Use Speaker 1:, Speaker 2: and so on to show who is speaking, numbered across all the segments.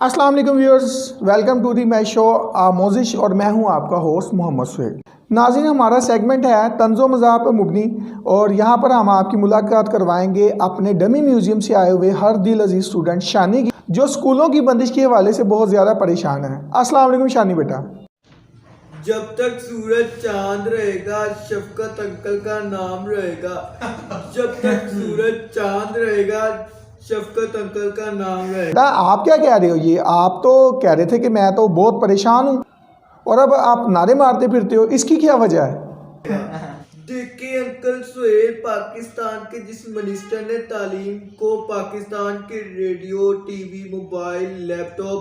Speaker 1: अस्सलाम वालेकुम viewers, welcome to the my show आमोजिश और मैं हूं आपका होस्ट मोहम्मद सुहेल। नाज़रीन, हमारा सेगमेंट है तंज़ो मज़ाक पर मुबनी और यहाँ पर हम आपकी मुलाकात करवाएंगे अपने डमी म्यूज़ियम से आए हुए हर दिल अजीज़ स्टूडेंट शानी की, जो स्कूलों की बंदिश के हवाले से बहुत ज़्यादा परेशान है। अस्सलाम वालेकुम शानी बेटा।
Speaker 2: जब तक सूरज चांद रहेगा शफकत अंकल का नाम रहेगा। जब तक सूरज चांद रहेगा शफकत अंकल का नाम रहेगा।
Speaker 1: बेटा आप क्या कह रहे हो? ये आप तो कह रहे थे कि मैं तो बहुत परेशान हूँ और अब आप नारे मारते फिरते हो, इसकी क्या वजह है?
Speaker 2: देखिए अंकल सुहेल, पाकिस्तान के जिस मिनिस्टर ने तालीम को पाकिस्तान के रेडियो, टीवी, मोबाइल, लैपटॉप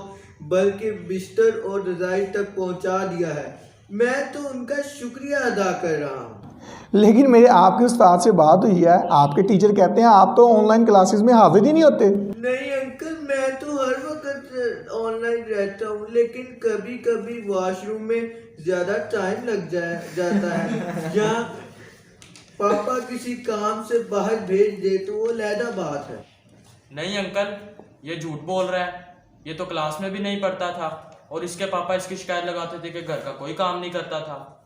Speaker 2: बल्कि बिस्तर और रजाई तक पहुंचा दिया है, मैं तो उनका शुक्रिया अदा कर रहा हूँ।
Speaker 1: लेकिन मेरे आपके उस्ताद से बात हुई है, आपके टीचर कहते हैं आप तो ऑनलाइन क्लासेस में हाजिर ही नहीं होते।
Speaker 2: नहीं अंकल, मैं तो हर वक्त ऑनलाइन रहता हूँ, लेकिन कभी कभी वॉशरूम में ज्यादा टाइम लग जाता है या पापा किसी काम से बाहर भेज दे तो वो अलहदा बात है।
Speaker 3: नहीं अंकल, ये झूठ बोल रहा है। ये तो क्लास में भी नहीं पढ़ता था और इसके पापा इसकी शिकायत लगाते थे कि घर का कोई काम नहीं करता था।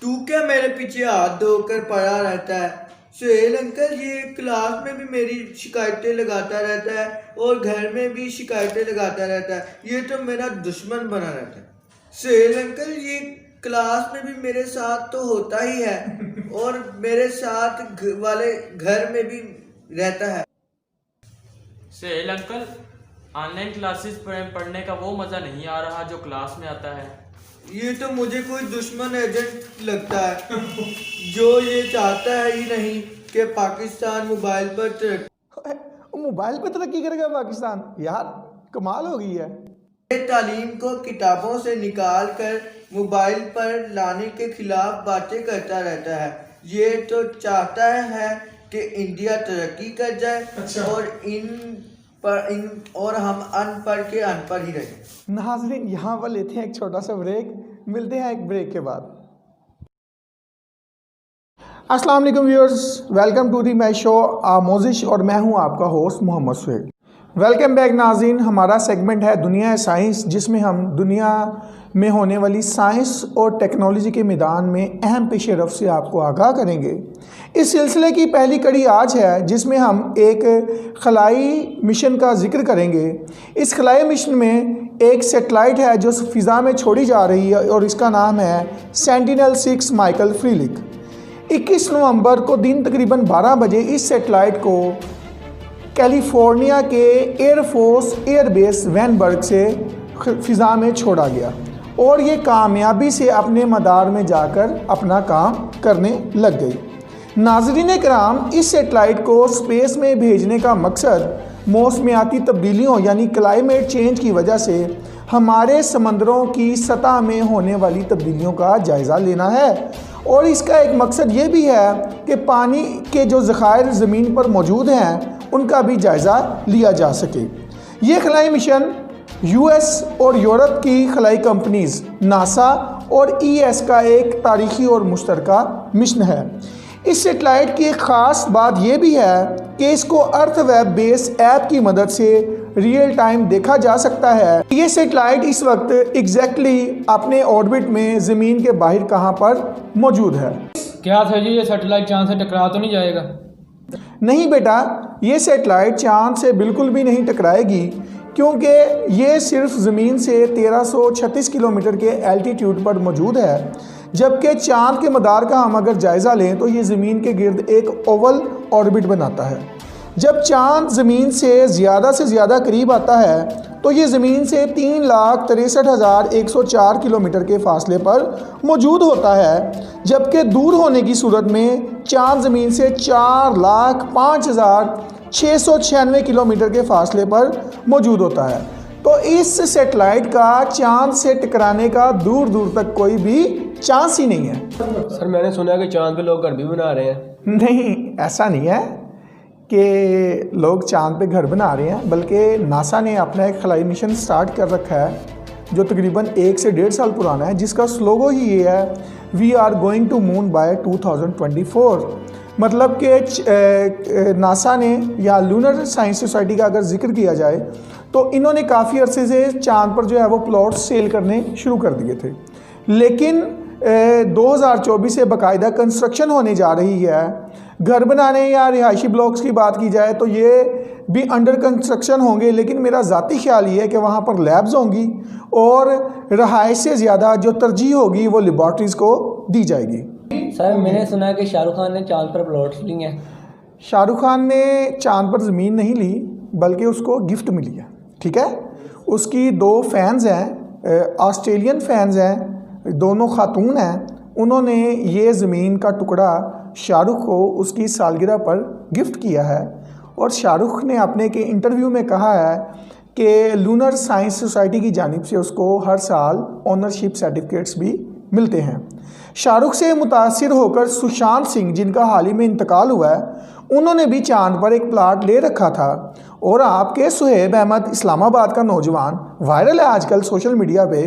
Speaker 2: तू क्या मेरे पीछे हाथ धोकर पड़ा रहता है? सुहेल अंकल, ये क्लास में भी मेरी शिकायतें लगाता रहता है और घर में भी शिकायतें लगाता रहता है। ये तो मेरा दुश्मन बना रहता है। सुहेल अंकल, ये क्लास में भी मेरे साथ तो होता ही है और मेरे साथ वाले घर में भी रहता है।
Speaker 3: सुहेल अंकल, ऑनलाइन क्लासेस पढ़ने का वो मज़ा नहीं आ रहा जो क्लास में आता है।
Speaker 2: ये तो मुझे कोई दुश्मन एजेंट लगता है जो ये चाहता है ही नहीं कि पाकिस्तान मोबाइल पर
Speaker 1: मोबाइल पे तरक्की करेगा पाकिस्तान। यार कमाल हो गई है।
Speaker 2: ये तालीम को किताबों से निकाल कर मोबाइल पर लाने के खिलाफ बातें करता रहता है। ये तो चाहता है कि इंडिया तरक्की कर जाए। अच्छा। और हम अनपढ़ के अनपढ़ ही रहें।
Speaker 1: नाज़रीन, यहाँ पर लेते हैं एक छोटा सा ब्रेक, मिलते हैं एक ब्रेक के बाद। अस्सलाम वालेकुम viewers, welcome to the my show आमोजिश और मैं हूँ आपका host Mohammed Suhail. Welcome back नाज़रीन, हमारा सेगमेंट है दुनिया साइंस, जिसमें हम दुनिया में होने वाली साइंस और टेक्नोलॉजी के मैदान में अहम पेश रफ्त से आपको आगाह करेंगे। इस सिलसिले की पहली कड़ी आज है, जिसमें हम एक खलाई मिशन का जिक्र करेंगे। इस खलाई मिशन में एक सेटेलाइट है जो फ़िज़ा में छोड़ी जा रही है और इसका नाम है सेंटिनल-6 माइकल फ्रीलिक। 21 नवंबर को दिन तकरीबन 12 बजे इस सेटेलाइट को कैलिफोर्निया के एयरफोर्स एयरबेस वैनबर्ग से फ़िज़ा में छोड़ा गया और ये कामयाबी से अपने मदार में जाकर अपना काम करने लग गई। नाज़रीन कराम, इस सेटेलाइट को स्पेस में भेजने का मकसद मौसमियाती तब्दीलियों यानी क्लाइमेट चेंज की वजह से हमारे समंदरों की सतह में होने वाली तब्दीलियों का जायज़ा लेना है और इसका एक मकसद ये भी है कि पानी के जो ज़खायर ज़मीन पर मौजूद हैं उनका भी जायज़ा लिया जा सके। ये खलाई मिशन यूएस और यूरोप की खलाई कंपनीज़ नासा और ईएस का एक तारीखी और मुश्तरका मिशन है। इस सेटेलाइट की एक ख़ास बात यह भी है कि इसको अर्थ वेब बेस ऐप की मदद से रियल टाइम देखा जा सकता है। ये सेटेलाइट इस वक्त एग्जैक्टली अपने ऑर्बिट में ज़मीन के बाहर कहाँ पर मौजूद है।
Speaker 4: क्या था जी, ये सेटेलाइट चांद से टकरा तो नहीं जाएगा?
Speaker 1: नहीं बेटा, ये सेटेलाइट चांद से बिल्कुल भी नहीं टकराएगी, क्योंकि ये सिर्फ ज़मीन से 1336 किलोमीटर के एल्टीट्यूड पर मौजूद है, जबकि चांद के मदार का हम अगर जायज़ा लें तो ये ज़मीन के गिर्द एक ओवल ऑर्बिट बनाता है। जब चांद ज़मीन से ज़्यादा करीब आता है तो ये ज़मीन से 3,63,104 किलोमीटर के फासले पर मौजूद होता है, जबकि दूर होने की सूरत में चांद ज़मीन से 4,05,696 किलोमीटर के फासले पर मौजूद होता है। तो इस सेटेलाइट का चांद से टकराने का दूर दूर तक कोई भी चांस ही नहीं है।
Speaker 4: सर, मैंने सुना है कि चांद पे लोग घर भी बना रहे हैं।
Speaker 1: नहीं, ऐसा नहीं है कि लोग चांद पे घर बना रहे हैं, बल्कि नासा ने अपना एक खलाई मिशन स्टार्ट कर रखा है जो तकरीबन 1 से 1.5 साल पुराना है, जिसका स्लोगो ही ये है, we are going to moon by 2024। मतलब कि नासा ने या लूनर साइंस सोसाइटी का अगर जिक्र किया जाए तो इन्होंने काफ़ी अरसे से चांद पर जो है वो प्लॉट सेल करने शुरू कर दिए थे, लेकिन 2024 से बाकायदा कंस्ट्रक्शन होने जा रही है। घर बनाने या रिहायशी ब्लॉक्स की बात की जाए तो ये भी अंडर कंस्ट्रक्शन होंगे, लेकिन मेरा ज़ाती ख्याल ये है कि वहाँ पर लैब्स होंगी और रहायश से ज़्यादा जो तरजीह होगी वो लेबॉर्ट्रीज़ को दी जाएगी।
Speaker 5: सर मैंने सुना है कि शाहरुख खान ने चांद पर प्लॉट्स ली हैं।
Speaker 1: शाहरुख खान ने चांद पर ज़मीन नहीं ली बल्कि उसको गिफ्ट मिली है, ठीक है। उसकी 2 फैंस हैं, ऑस्ट्रेलियन फैंस हैं, दोनों खातून हैं। उन्होंने ये ज़मीन का टुकड़ा शाहरुख को उसकी सालगिरह पर गिफ्ट किया है और शाहरुख ने अपने के इंटरव्यू में कहा है कि लूनर साइंस सोसाइटी की जानिब से उसको हर साल ओनरशिप सर्टिफिकेट्स भी मिलते हैं। शाहरुख से मुतासिर होकर सुशांत सिंह, जिनका हाल ही में इंतकाल हुआ है, उन्होंने भी चांद पर एक प्लाट ले रखा था। और आपके सुहेब अहमद, इस्लामाबाद का नौजवान, वायरल है आजकल सोशल मीडिया पे,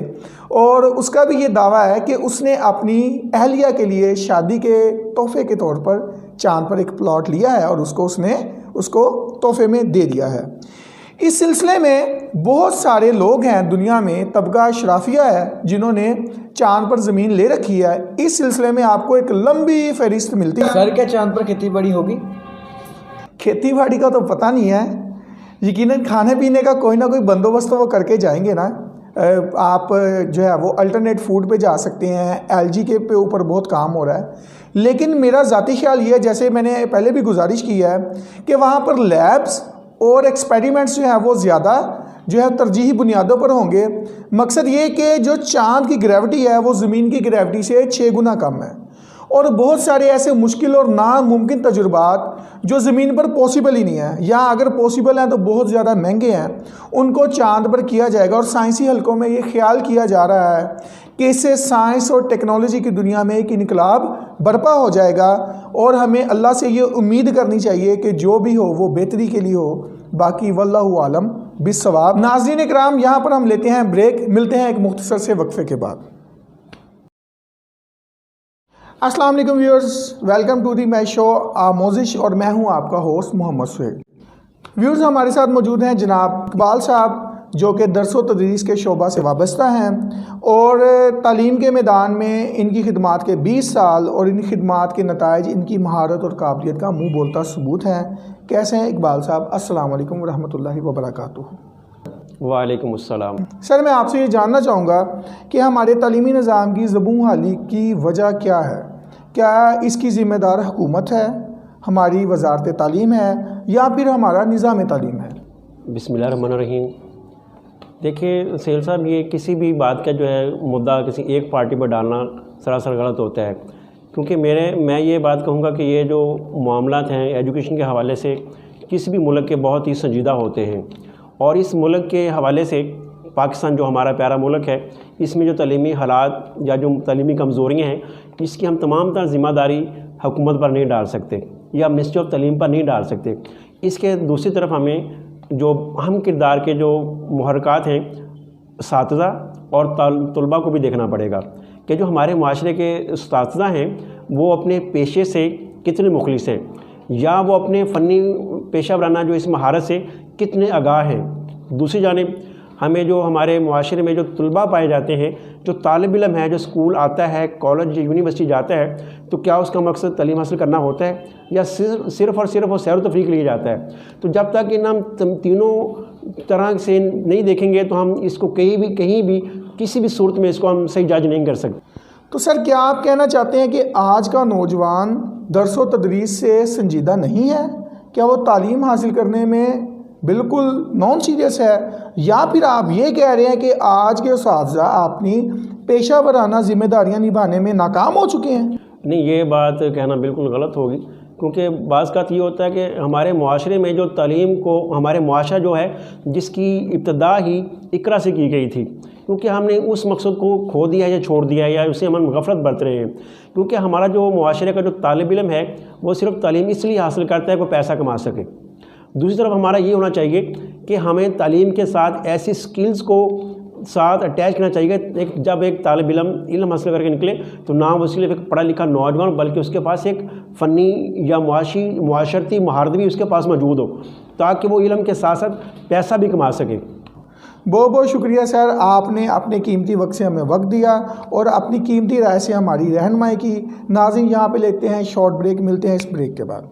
Speaker 1: और उसका भी ये दावा है कि उसने अपनी अहलिया के लिए शादी के तोहफे के तौर पर चांद पर एक प्लॉट लिया है और उसने उसको तोहफे में दे दिया है। इस सिलसिले में बहुत सारे लोग हैं दुनिया में, तबका अशराफिया है जिन्होंने चांद पर ज़मीन ले रखी है। इस सिलसिले में आपको एक लंबी फहरिस्त मिलती है।
Speaker 5: सर क्या चांद पर खेती बड़ी होगी?
Speaker 1: खेती बाड़ी का तो पता नहीं है, यकीनन खाने पीने का कोई ना कोई बंदोबस्त तो वो करके जाएंगे ना। आप जो है वो अल्टरनेट फूड पे जा सकते हैं, एलजी के पे ऊपर बहुत काम हो रहा है, लेकिन मेरा ज़ाती ख्याल ये है, जैसे मैंने पहले भी गुजारिश की है, कि वहाँ पर लैब्स और एक्सपेरिमेंट्स जो है वो ज़्यादा जो है तरजीही बुनियादों पर होंगे। मकसद ये कि जो चांद की ग्रेविटी है वो ज़मीन की ग्रेविटी से 6 गुना कम है और बहुत सारे ऐसे मुश्किल और नामुमकिन तजुर्बात जो ज़मीन पर पॉसिबल ही नहीं है, या अगर पॉसिबल हैं तो बहुत ज़्यादा महंगे हैं, उनको चांद पर किया जाएगा। और साइंसी हलकों में ये ख्याल किया जा रहा है कि इससे साइंस और टेक्नोलॉजी की दुनिया में एक इनकलाब बर्पा हो जाएगा और हमें अल्लाह से ये उम्मीद करनी चाहिए कि जो भी हो वो बेहतरी के लिए हो। बाकी वल्लाहु आलम बिस्सवाब। नाज़रीन इकराम, यहाँ पर हम लेते हैं ब्रेक, मिलते हैं एक मुख्तसर से वक्फे के बाद। अस्सलाम वालेकुम viewers, welcome to the my show आमोजिश, और मैं हूँ आपका होस्ट मोहम्मद सुहेल। व्यूअर्स, हमारे साथ मौजूद हैं जनाब इकबाल साहब, जो कि दरस व तदरीस के शोबा से वाबस्ता हैं और तालीम के मैदान में इनकी खिदमात के 20 साल और इन खिदमात के नताइज इनकी महारत और काबिलियत का मुँह बोलता सबूत है। कैसे हैं इकबाल साहब? अस्सलाम वालेकुम रहमतुल्लाहि व बरकातुहू।
Speaker 6: वालेकुम अस्सलाम।
Speaker 1: सर, मैं आपसे ये जानना चाहूँगा कि हमारे तालीमी निज़ाम की ज़बून हाली की वजह क्या है? क्या इसकी ज़िम्मेदार हुकूमत है, हमारी वजारत तालीम है, या फिर हमारा निज़ाम तालीम है?
Speaker 6: बिस्मिल्लाहिर्रहमानिर्रहीम। देखिए सुहेल साहब, ये किसी भी बात का जो है मुद्दा किसी एक पार्टी पर डालना सरासर गलत होता है, क्योंकि मैं ये बात कहूँगा कि ये जो मामलात हैं एजुकेशन के हवाले से किसी भी मुल्क के बहुत ही संजीदा होते हैं, और इस मुल्क के हवाले से पाकिस्तान जो हमारा प्यारा मुल्क है, इसमें जो तलीमी हालात या जो तलीमी कमज़ोरियाँ हैं, इसकी हम तमाम तर ज़िम्मेदारी हुकूमत पर नहीं डाल सकते या मिनिस्ट्री ऑफ तालीम पर नहीं डाल सकते। इसके दूसरी तरफ हमें जो अहम किरदार के जो मुहर्रकात हैं असातिज़ा और तलबा को भी देखना पड़ेगा कि जो हमारे माशरे के असातिज़ा हैं वो अपने पेशे से कितने मुखलिस हैं, या वो अपने फ़नी पेशा वराना जो इस महारत से कितने आगाह हैं। दूसरी जानिब हमें जो हमारे मुआशरे में जो तलबा पाए जाते हैं, जो तालिब इल्म है, जो स्कूल आता है, कॉलेज यूनिवर्सिटी जाता है, तो क्या उसका मकसद तालीम हासिल करना होता है या सिर्फ़ और सिर्फ वो सैर व तफरीक के लिए जाता है? तो जब तक इन हम तीनों तरह से नहीं देखेंगे तो हम इसको कहीं भी किसी भी सूरत में इसको हम सही जज नहीं कर सकते।
Speaker 1: तो सर, क्या आप कहना चाहते हैं कि आज का नौजवान दरस व तदरीस से संजीदा नहीं है? क्या वो तालीम हासिल करने में बिल्कुल नॉन सीरियस है, या फिर आप ये कह रहे हैं कि आज के उस्ताज़ा अपनी पेशा वराना ज़िम्मेदारियाँ निभाने में नाकाम हो चुके हैं?
Speaker 6: नहीं, ये बात कहना बिल्कुल गलत होगी, क्योंकि बाज़ का ये होता है कि हमारे मुआशरे में जो तालीम को हमारे मुआशरा जो है जिसकी इब्तदा ही इकरा से की गई थी, क्योंकि हमने उस मकसद को खो दिया या छोड़ दिया या उसे हम गफलत बरत रहे हैं। क्योंकि हमारा जो मुआशरे का जो तालिब इल्म है वो सिर्फ तालीम इसलिए हासिल करता है कि वो पैसा कमा सके। दूसरी तरफ हमारा ये होना चाहिए कि हमें तालीम के साथ ऐसी स्किल्स को साथ अटैच करना चाहिए। जब एक तालिब इल्म हासिल करके निकले तो ना वो सिर्फ एक पढ़ा लिखा नौजवान बल्कि उसके पास एक फ़नी या मुआशरती महारत भी उसके पास मौजूद हो, ताकि वो इल्म के साथ साथ पैसा भी कमा सके।
Speaker 1: बहुत बहुत शुक्रिया सर, आपने अपने कीमती वक्त से हमें वक्त दिया और अपनी कीमती राय से हमारी रहनुमाई की। नाज़रीन, यहाँ पे लेते हैं शॉर्ट ब्रेक, मिलते हैं इस ब्रेक के बाद।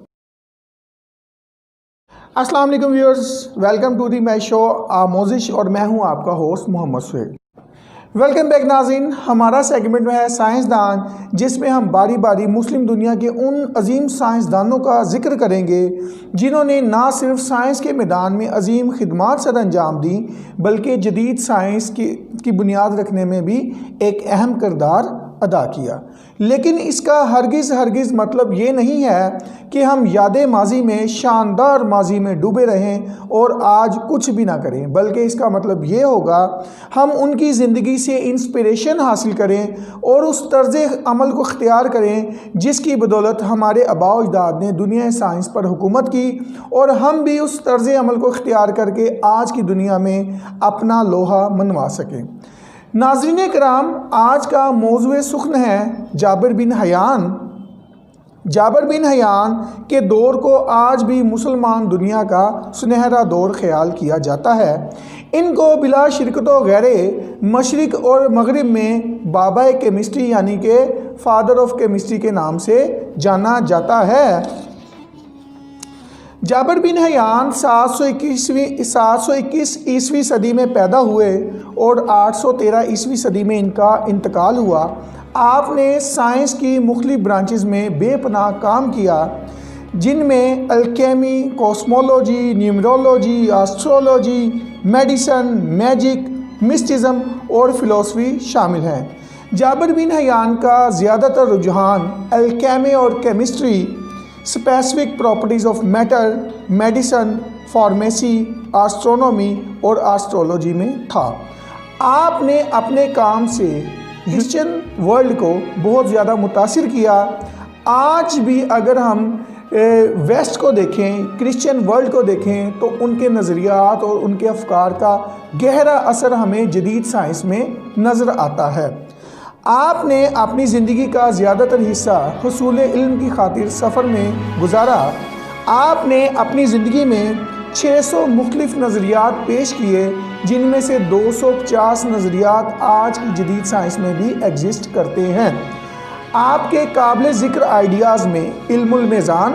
Speaker 1: अस्सलाम वालेकुम viewers, welcome to the my show आमोजिश और मैं हूँ आपका host Mohammed Suhail. Welcome back नाज़रीन, हमारा सेगमेंट में है साइंसदान, जिसमें हम बारी बारी मुस्लिम दुनिया के उन अजीम साइंसदानों का जिक्र करेंगे जिन्होंने ना सिर्फ साइंस के मैदान में अजीम खिदमात सर अंजाम दी बल्कि जदीद साइंस की बुनियाद रखने में भी एक अहम किरदार अदा किया। लेकिन इसका हरगिज़ मतलब ये नहीं है कि हम याद माजी में, शानदार माजी में डूबे रहें और आज कुछ भी ना करें, बल्कि इसका मतलब ये होगा हम उनकी ज़िंदगी से इंस्पिरेशन हासिल करें और उस तर्ज़ अमल को इख्तियार करें जिसकी बदौलत हमारे आबा व अजदाद ने दुनिया साइंस पर हुकूमत की और हम भी उस तर्ज़ अमल को इख्तियार करके आज की दुनिया में अपना लोहा मनवा सकें। नाज़रीन कराम, आज का मौज़ूए सुख्न है Jabir bin Hayyan. Jabir bin Hayyan के दौर को आज भी मुसलमान दुनिया का सुनहरा दौर ख्याल किया जाता है। इनको बिला शिरकत गैरे मशरिक़ और मगरिब में बाबा केमिस्ट्री यानी कि फादर ऑफ केमिस्ट्री के नाम से जाना जाता है। जाबिर बिन हयान 721 ईस्वी सदी में पैदा हुए और 813 ईस्वी सदी में इनका इंतकाल हुआ। आपने साइंस की मुख्तलिफ ब्रांचेस में बेपनाह काम किया, जिनमें alchemy, cosmology, numerology, astrology, medicine, magic, mysticism और फ़िलासफ़ी शामिल हैं। जाबिर बिन हयान का ज़्यादातर रुझान अल्केमी और chemistry, specific properties of matter, medicine, pharmacy, astronomy और एस्ट्रोलॉजी में था। आपने अपने काम से क्रिश्चियन वर्ल्ड को बहुत ज़्यादा मुतासिर किया। आज भी अगर हम वेस्ट को देखें, क्रिश्चियन वर्ल्ड को देखें, तो उनके नज़रियात और उनके अफकार का गहरा असर हमें जदीद साइंस में नज़र आता है। आपने अपनी ज़िंदगी का ज़्यादातर हिस्सा हुसूल इल्म की खातिर सफ़र में गुजारा। आपने अपनी ज़िंदगी में 600 मुख्तलिफ नज़रियात पेश किए, जिनमें से 250 नज़रियात आज की जदीद साइंस में भी एग्जिस्ट करते हैं। आपके काबिल ज़िक्र आइडियाज़ में इल्मुल मीज़ान,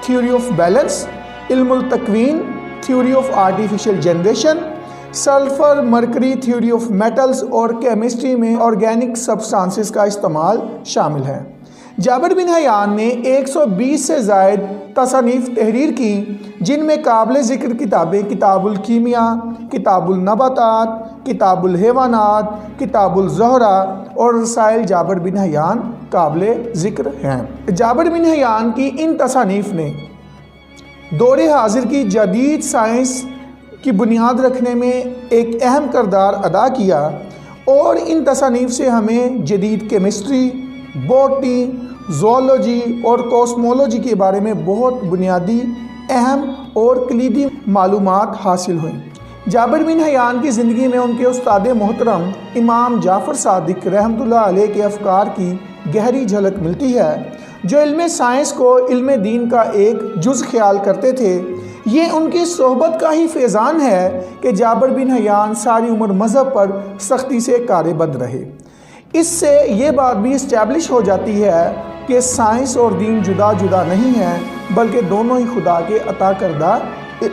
Speaker 1: थ्योरी ऑफ बैलेंस, इल्मुल तकवीन, theory of artificial generation, sulphur mercury, theory of metals और केमिस्ट्री में ऑर्गेनिक सब्सटेंसेस का इस्तेमाल शामिल है। जाबिर बिन हयान ने 120 से ज़ायद तसनीफ़ तहरीर की, जिनमें काबिल ज़िक्र किताबें किताबुल कीमिया, किताबुल नबातात, किताबुल हैवानात, किताबुल ज़ोहरा और रसाइल जाबिर बिन हयान काबिल ज़िक्र हैं। जाबिर बिन हयान की इन तसनीफ़ ने दौरे हाजिर की जदीद साइंस की बुनियाद रखने में एक अहम किरदार अदा किया और इन तसनीफ़ से हमें जदीद केमिस्ट्री, बॉटनी, ज़ूलॉजी और कॉस्मोलॉजी के बारे में बहुत बुनियादी, अहम और कलीदी मालूमात हासिल हुई। जाबिर बिन हयान की ज़िंदगी में उनके उस्ताद मोहतरम इमाम जाफ़र सादिक रहमतुल्लाह अलैह के अफकार की गहरी झलक मिलती है, जो इल्म साइंस को इल्म दीन का एक जुज़ ख्याल करते थे। ये उनकी सोहबत का ही फैज़ान है कि जाबिर बिन हयान सारी उम्र मज़हब पर सख्ती से कारेबंद रहे। इससे ये बात भी इस्टेब्लिश हो जाती है कि साइंस और दीन जुदा जुदा नहीं हैं, बल्कि दोनों ही खुदा के अता करदा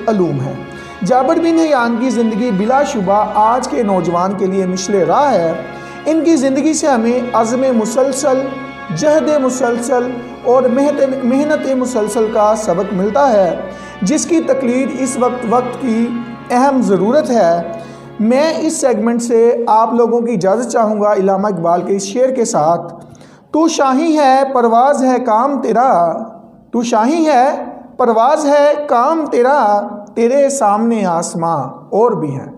Speaker 1: अलूम हैं। जाबिर बिन हयान की ज़िंदगी बिलाशुबा आज के नौजवान के लिए मिशले राह है। इनकी ज़िंदगी से हमें अज़्म मुसलसल, जहद मुसलसल और मेहनत मुसलसल का सबक मिलता है, जिसकी तकलीद इस वक्त की अहम ज़रूरत है। मैं इस सेगमेंट से आप लोगों की इजाज़त चाहूँगा इल्लामा इकबाल के इस शेर के साथ। तू शाही है परवाज़ है काम तेरा, तू शाही है परवाज़ है काम तेरा, तेरे सामने आसमां और भी हैं।